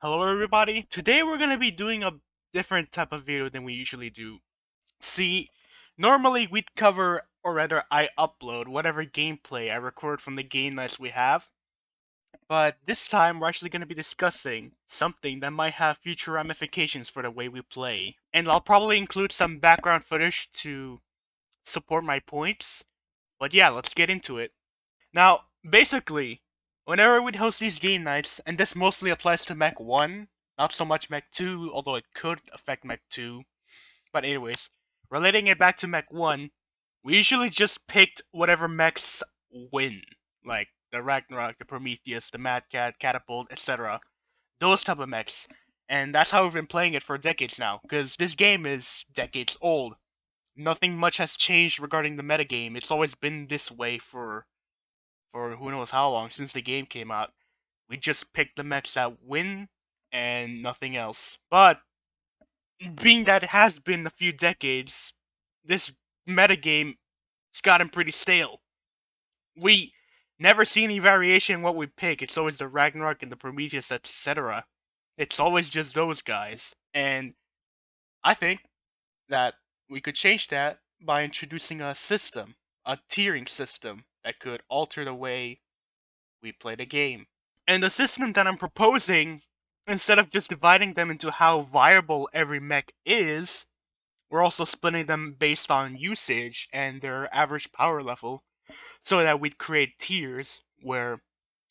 Hello everybody. Today we're going to be doing a different type of video than we usually do. See, normally we'd cover, or rather I upload, whatever gameplay I record from the game nights we have. But this time we're actually going to be discussing something that might have future ramifications for the way we play. And I'll probably include some background footage to support my points. But yeah, let's get into it. Now, basically, whenever we'd host these game nights, and this mostly applies to Mech 1, not so much Mech 2, although it could affect Mech 2. But anyways, relating it back to Mech 1, we usually just picked whatever mechs win. Like the Ragnarok, the Prometheus, the Mad Cat, Catapult, etc. Those type of mechs. And that's how we've been playing it for decades now, because this game is decades old. Nothing much has changed regarding the metagame. It's always been this way for who knows how long since the game came out. We just picked the mechs that win and nothing else. But being that it has been a few decades, this metagame has gotten pretty stale. We never see any variation in what we pick. It's always the Ragnarok and the Prometheus, etc. It's always just those guys. And I think that we could change that by introducing a system, a tiering system that could alter the way we play the game. And the system that I'm proposing, instead of just dividing them into how viable every mech is, we're also splitting them based on usage and their average power level, so that we'd create tiers where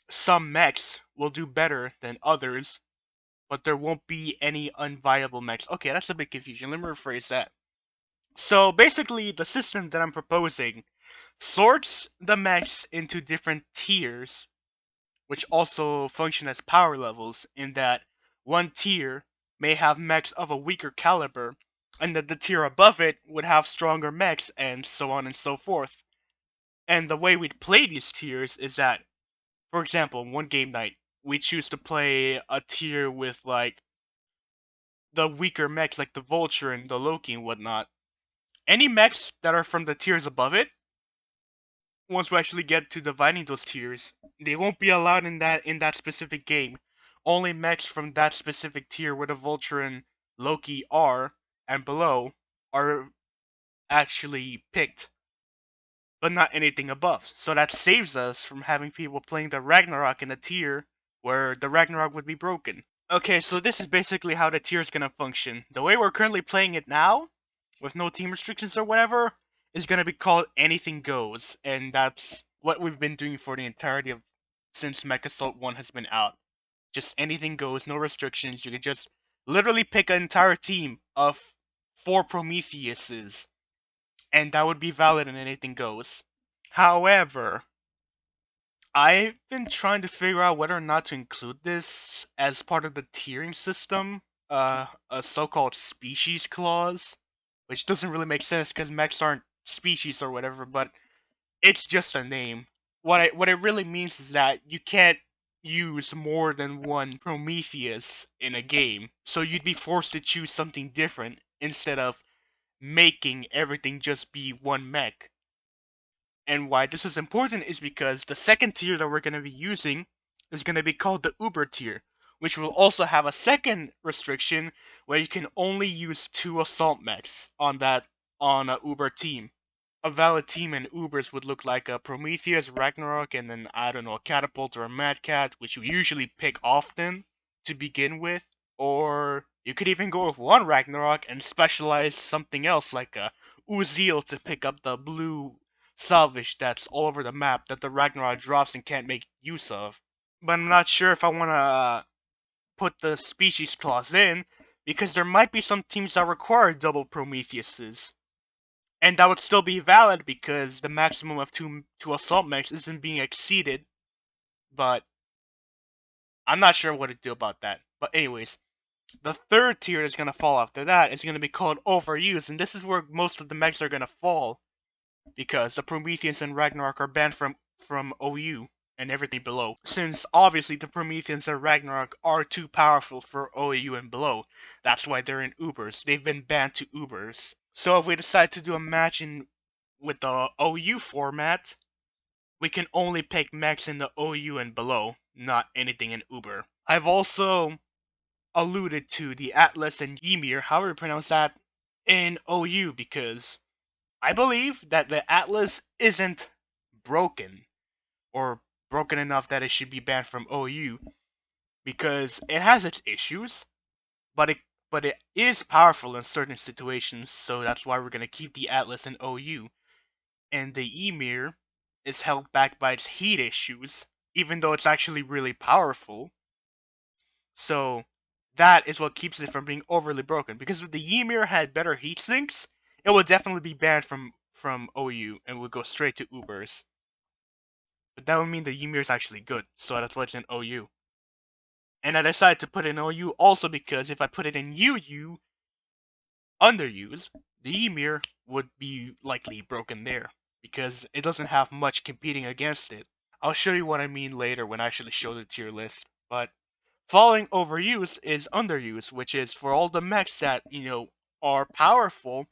some mechs will do better than others, but there won't be any unviable mechs. Okay, that's a bit confusing. Let me rephrase that. So basically, the system that I'm proposing sorts the mechs into different tiers which also function as power levels in that one tier may have mechs of a weaker caliber, and that the tier above it would have stronger mechs, and so on and so forth. And the way we'd play these tiers is that, for example, one game night, we choose to play a tier with like the weaker mechs like the Vulture and the Loki and whatnot. Any mechs that are from the tiers above it, once we actually get to dividing those tiers, they won't be allowed in that specific game. Only mechs from that specific tier where the Vulture and Loki are and below are actually picked, but not anything above. So that saves us from having people playing the Ragnarok in a tier where the Ragnarok would be broken. Okay, so this is basically how the tier is gonna function. The way we're currently playing it now, with no team restrictions or whatever, is gonna be called Anything Goes, and that's what we've been doing for the entirety of since MechAssault 1 has been out. Just anything goes, no restrictions. You can just literally pick an entire team of 4 Prometheuses, and that would be valid and anything goes. However, I've been trying to figure out whether or not to include this as part of the tiering system, a so-called species clause, which doesn't really make sense because mechs aren't species or whatever, but it's just a name. What it really means is that you can't use more than one Prometheus in a game, so you'd be forced to choose something different instead of making everything just be one mech. And why this is important is because the second tier that we're going to be using is going to be called the Uber tier, which will also have a second restriction where you can only use 2 assault mechs on a Uber team. A valid team in Ubers would look like a Prometheus, Ragnarok, and then I don't know, a Catapult or a Mad Cat, which you usually pick often to begin with. Or you could even go with one Ragnarok and specialize something else like a Uziel to pick up the blue salvage that's all over the map that the Ragnarok drops and can't make use of. But I'm not sure if I want to put the species clause in because there might be some teams that require double Prometheuses. And that would still be valid because the maximum of two assault mechs isn't being exceeded, but I'm not sure what to do about that. But anyways, the third tier that's gonna fall after that is gonna be called overuse, and this is where most of the mechs are gonna fall because the Prometheans and Ragnarok are banned from OU and everything below. Since obviously the Prometheans and Ragnarok are too powerful for OU and below, that's why they're in Ubers. They've been banned to Ubers. So if we decide to do a match in with the OU format, we can only pick mechs in the OU and below, not anything in Uber. I've also alluded to the Atlas and Ymir, however you pronounce that, in OU, because I believe that the Atlas isn't broken, or broken enough that it should be banned from OU, because it has its issues, but it is powerful in certain situations, so that's why we're gonna keep the Atlas in OU. And the Ymir is held back by its heat issues, even though it's actually really powerful. So that is what keeps it from being overly broken. Because if the Ymir had better heat sinks, it would definitely be banned from OU and would go straight to Ubers. But that would mean the Ymir is actually good, so that's why it's in OU. And I decided to put it in OU also because if I put it in UU, underused, the Ymir would be likely broken there, because it doesn't have much competing against it. I'll show you what I mean later when I actually show the tier list, but following overuse is underuse, which is for all the mechs that, are powerful,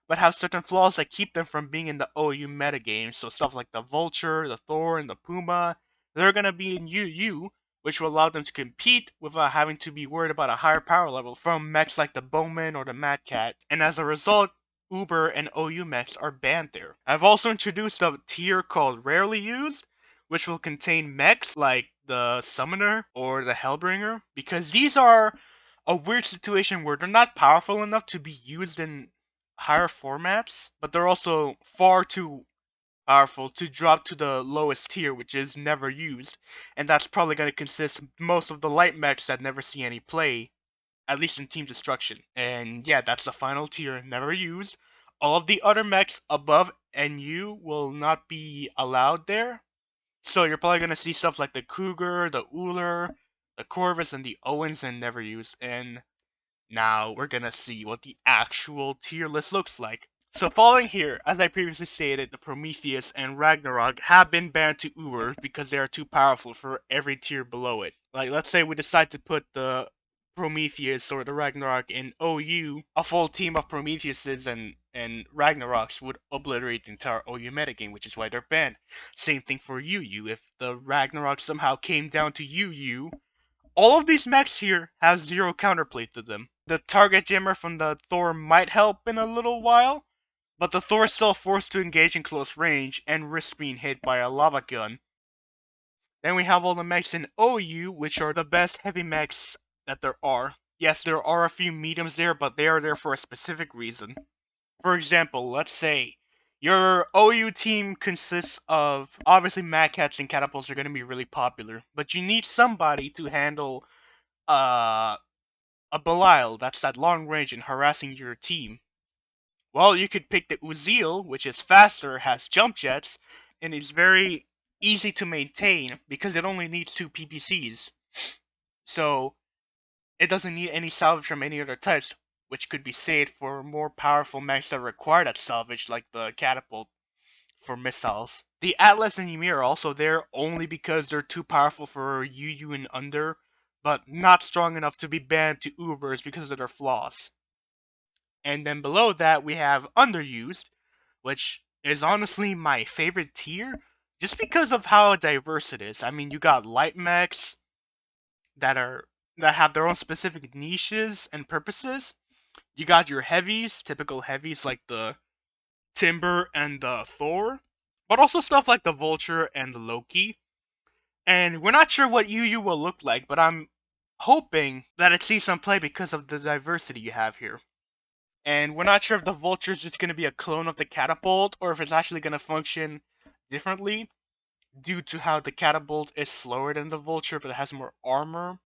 but have certain flaws that keep them from being in the OU metagame. So stuff like the Vulture, the Thor, and the Puma, they're gonna be in UU, which will allow them to compete without having to be worried about a higher power level from mechs like the Bowman or the Mad Cat. And as a result, Uber and OU mechs are banned there. I've also introduced a tier called Rarely Used, which will contain mechs like the Summoner or the Hellbringer, because these are a weird situation where they're not powerful enough to be used in higher formats, but they're also far too powerful to drop to the lowest tier, which is never used, and that's probably going to consist most of the light mechs that never see any play, at least in Team Destruction. And yeah, that's the final tier, never used. All of the other mechs above NU will not be allowed there, so you're probably going to see stuff like the Kruger, the Uller, the Corvus, and the Owens and never used, and now we're gonna see what the actual tier list looks like. So following here, as I previously stated, the Prometheus and Ragnarok have been banned to Uber because they are too powerful for every tier below it. Like, let's say we decide to put the Prometheus or the Ragnarok in OU, a full team of Prometheuses and Ragnaroks would obliterate the entire OU metagame, which is why they're banned. Same thing for UU. If the Ragnarok somehow came down to UU, all of these mechs here have zero counterplay to them. The target jammer from the Thor might help in a little while, but the Thor is still forced to engage in close range and risk being hit by a lava gun. Then we have all the mechs in OU, which are the best heavy mechs that there are. Yes, there are a few mediums there, but they are there for a specific reason. For example, let's say your OU team consists of, obviously Mad Cats and Catapults are going to be really popular, but you need somebody to handle uh, a Belial that's at long range and harassing your team. Well, you could pick the Uzil, which is faster, has jump jets, and is very easy to maintain because it only needs 2 PPCs. So it doesn't need any salvage from any other types, which could be saved for more powerful mechs that require that salvage, like the Catapult for missiles. The Atlas and Ymir are also there only because they're too powerful for UU and under, but not strong enough to be banned to Ubers because of their flaws. And then below that we have underused, which is honestly my favorite tier, just because of how diverse it is. I mean, you got light mechs that are that have their own specific niches and purposes. You got your heavies, typical heavies like the Timber and the Thor, but also stuff like the Vulture and the Loki. And we're not sure what UU will look like, but I'm hoping that it sees some play because of the diversity you have here. And we're not sure if the Vulture is just going to be a clone of the Catapult, or if it's actually going to function differently, due to how the Catapult is slower than the Vulture, but it has more armor.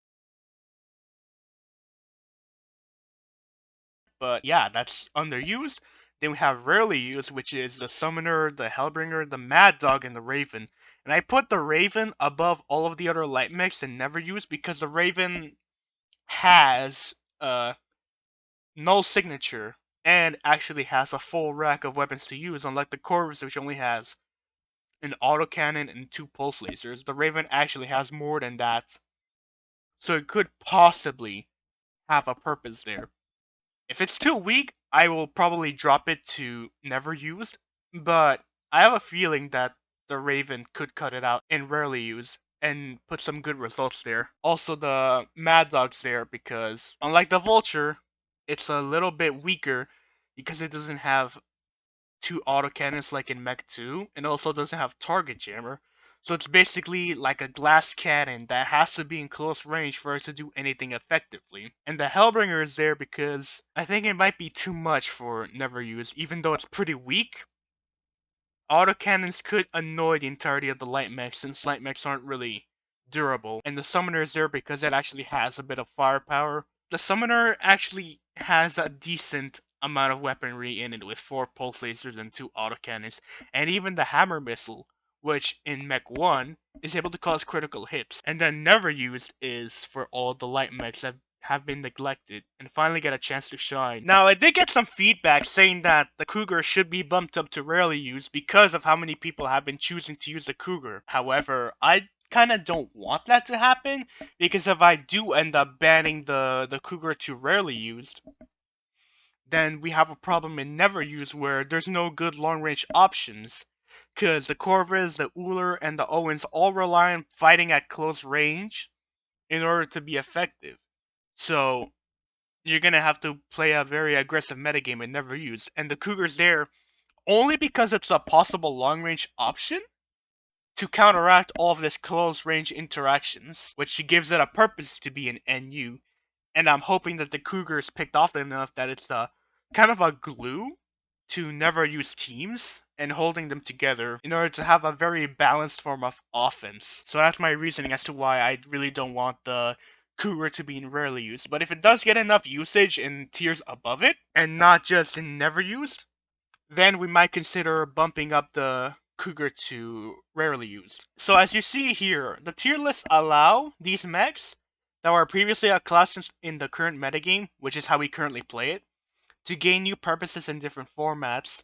But yeah, that's underused. Then we have rarely used, which is the Summoner, the Hellbringer, the Mad Dog, and the Raven. And I put the Raven above all of the other light mechs and never used because the Raven has no signature and actually has a full rack of weapons to use, unlike the Corvus, which only has an autocannon and 2 pulse lasers. The Raven actually has more than that, so it could possibly have a purpose there. If it's too weak, I will probably drop it to never used, but I have a feeling that the Raven could cut it out and rarely used. and put some good results there. Also, the Mad Dog's there because, unlike the Vulture, it's a little bit weaker because it doesn't have two autocannons like in Mech 2, and also doesn't have target jammer. So it's basically like a glass cannon that has to be in close range for it to do anything effectively. And the Hellbringer is there because I think it might be too much for never use, even though it's pretty weak. Autocannons could annoy the entirety of the light mech since light mechs aren't really durable, and the summoner is there because it actually has a bit of firepower. The summoner actually has a decent amount of weaponry in it with 4 pulse lasers and 2 autocannons, and even the hammer missile, which in Mech 1 is able to cause critical hits. And then never used is for all the light mechs that have been neglected and finally get a chance to shine. Now, I did get some feedback saying that the Cougar should be bumped up to rarely used because of how many people have been choosing to use the Cougar. However, I kind of don't want that to happen because if I do end up banning the Cougar to rarely used, then we have a problem in never used where there's no good long range options. Because the Corvus, the Uller, and the Owens all rely on fighting at close range in order to be effective. So you're gonna have to play a very aggressive metagame and never use. And the Cougar's there only because it's a possible long range option to counteract all of this close range interactions, which gives it a purpose to be an NU. And I'm hoping that the Cougar is picked off enough that it's a kind of a glue to never use teams and holding them together in order to have a very balanced form of offense. So that's my reasoning as to why I really don't want the Cougar to be in rarely used. But if it does get enough usage in tiers above it, and not just in never used, then we might consider bumping up the Cougar to rarely used. So as you see here, the tier lists allow these mechs that were previously a class in the current metagame, which is how we currently play it, to gain new purposes in different formats,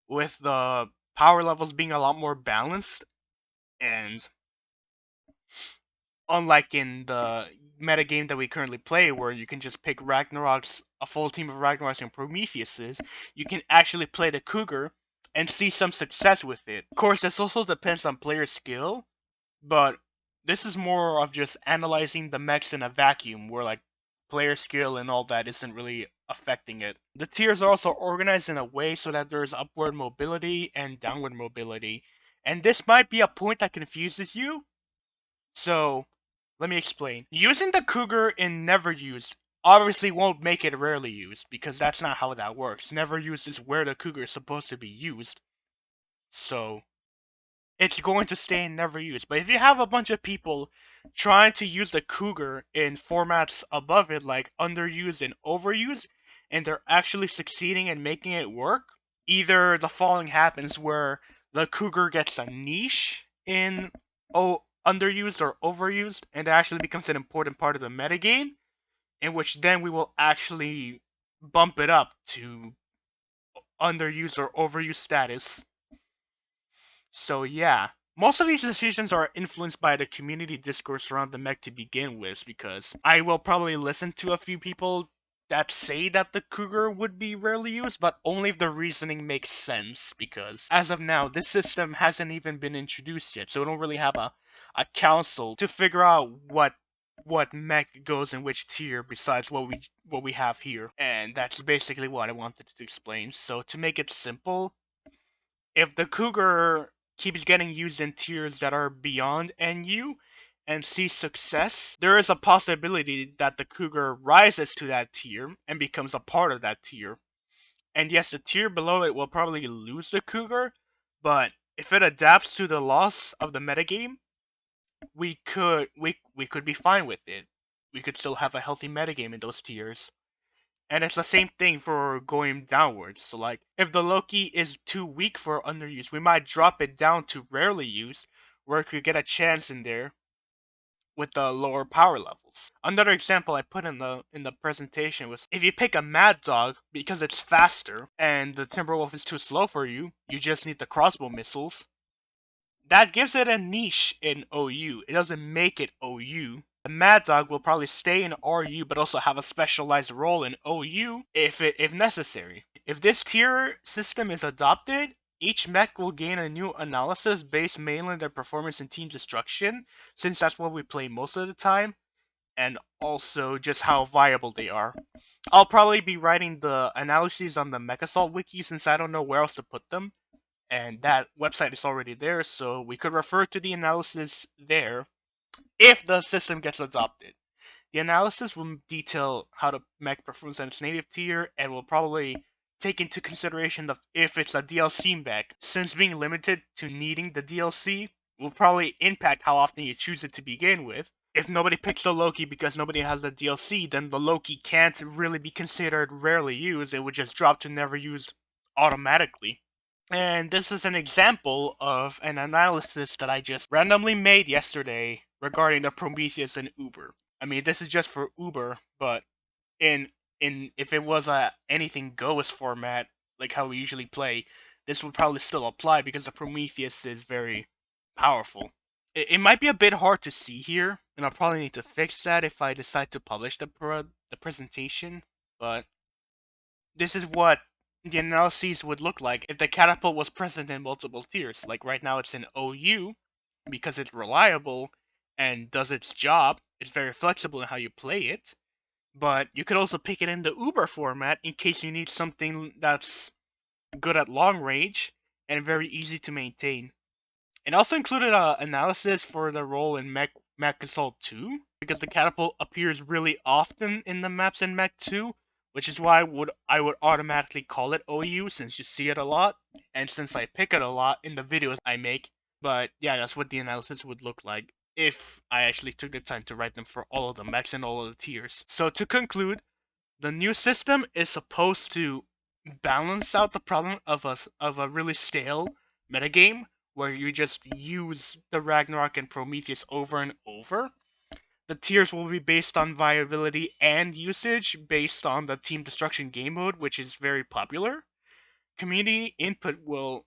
with the power levels being a lot more balanced, and unlike in the metagame that we currently play, where you can just pick Ragnaroks, a full team of Ragnaroks and Prometheuses, you can actually play the Cougar and see some success with it. Of course, this also depends on player skill, but this is more of just analyzing the mechs in a vacuum, where like player skill and all that isn't really affecting it. The tiers are also organized in a way so that there's upward mobility and downward mobility, and this might be a point that confuses you, so let me explain. Using the Cougar in never used obviously won't make it rarely used, because that's not how that works. Never used is where the Cougar is supposed to be used, so it's going to stay in never used. But if you have a bunch of people trying to use the Cougar in formats above it, like underused and overused, and they're actually succeeding in making it work, either the following happens where the Cougar gets a niche in underused or overused, and it actually becomes an important part of the metagame, in which then we will actually bump it up to underused or overused status. So yeah, most of these decisions are influenced by the community discourse around the mech to begin with, because I will probably listen to a few people that say that the Cougar would be rarely used, but only if the reasoning makes sense, because as of now, this system hasn't even been introduced yet, so we don't really have a council to figure out what mech goes in which tier besides what we have here. And that's basically what I wanted to explain. So to make it simple, if the Cougar keeps getting used in tiers that are beyond NU and sees success, there is a possibility that the Cougar rises to that tier and becomes a part of that tier. And yes, the tier below it will probably lose the Cougar, but if it adapts to the loss of the metagame, we could be fine with it. We could still have a healthy metagame in those tiers. And it's the same thing for going downwards. So like, if the Loki is too weak for underuse, we might drop it down to rarely used, where it could get a chance in there with the lower power levels. Another example I put in the presentation was, if you pick a Mad Dog because it's faster and the Timberwolf is too slow for you, you just need the crossbow missiles. That gives it a niche in OU. It doesn't make it OU. The Mad Dog will probably stay in RU, but also have a specialized role in OU if necessary. If this tier system is adopted, Each mech will gain a new analysis based mainly on their performance in team destruction, since that's what we play most of the time, and also just how viable they are. I'll probably be writing the analyses on the MechAssault wiki since I don't know where else to put them, and that website is already there, so we could refer to the analysis there if the system gets adopted. The analysis will detail how the mech performs on its native tier and will probably take into consideration if it's a DLC mech, since being limited to needing the DLC will probably impact how often you choose it to begin with. If nobody picks the Loki because nobody has the DLC, then the Loki can't really be considered rarely used, it would just drop to never used automatically. And this is an example of an analysis that I just randomly made yesterday regarding the Prometheus and Uber. I mean, this is just for Uber, but in if it was a anything goes format like how we usually play, this would probably still apply because the Prometheus is very powerful. It might be a bit hard to see here, and I'll probably need to fix that if I decide to publish the presentation. But this is what the analyses would look like if the catapult was present in multiple tiers. Like right now, it's in OU because it's reliable and does its job. It's very flexible in how you play it. But you could also pick it in the Uber format in case you need something that's good at long range and very easy to maintain. It also included an analysis for the role in MechAssault 2, because the catapult appears really often in the maps in Mech 2, which is why I would automatically call it OU since you see it a lot, and since I pick it a lot in the videos I make. But yeah, that's what the analysis would look like if I actually took the time to write them for all of the mechs and all of the tiers. So to conclude, the new system is supposed to balance out the problem of a really stale metagame where you just use the Ragnarok and Prometheus over and over. The tiers will be based on viability and usage based on the team destruction game mode, which is very popular. Community input will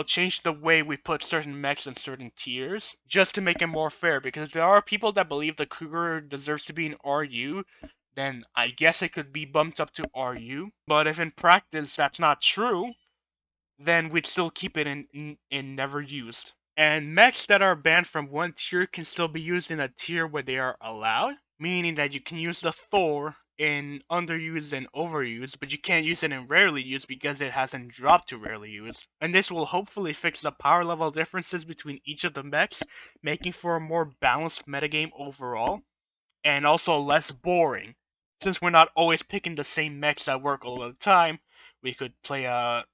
change the way we put certain mechs in certain tiers just to make it more fair, because if there are people that believe the Cougar deserves to be in RU, then I guess it could be bumped up to RU. But if in practice that's not true, then we'd still keep it in never used. And mechs that are banned from one tier can still be used in a tier where they are allowed, meaning that you can use the Thor in underused and overused, but you can't use it in rarely used because it hasn't dropped to rarely used. And this will hopefully fix the power level differences between each of the mechs, making for a more balanced metagame overall, and also less boring. Since we're not always picking the same mechs that work all the time, we could play a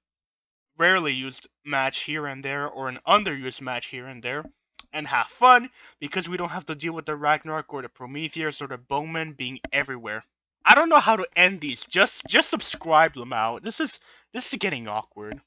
rarely used match here and there or an underused match here and there and have fun because we don't have to deal with the Ragnarok or the Prometheus or the Bowman being everywhere. I don't know how to end these. Just subscribe, Lamau. This is getting awkward.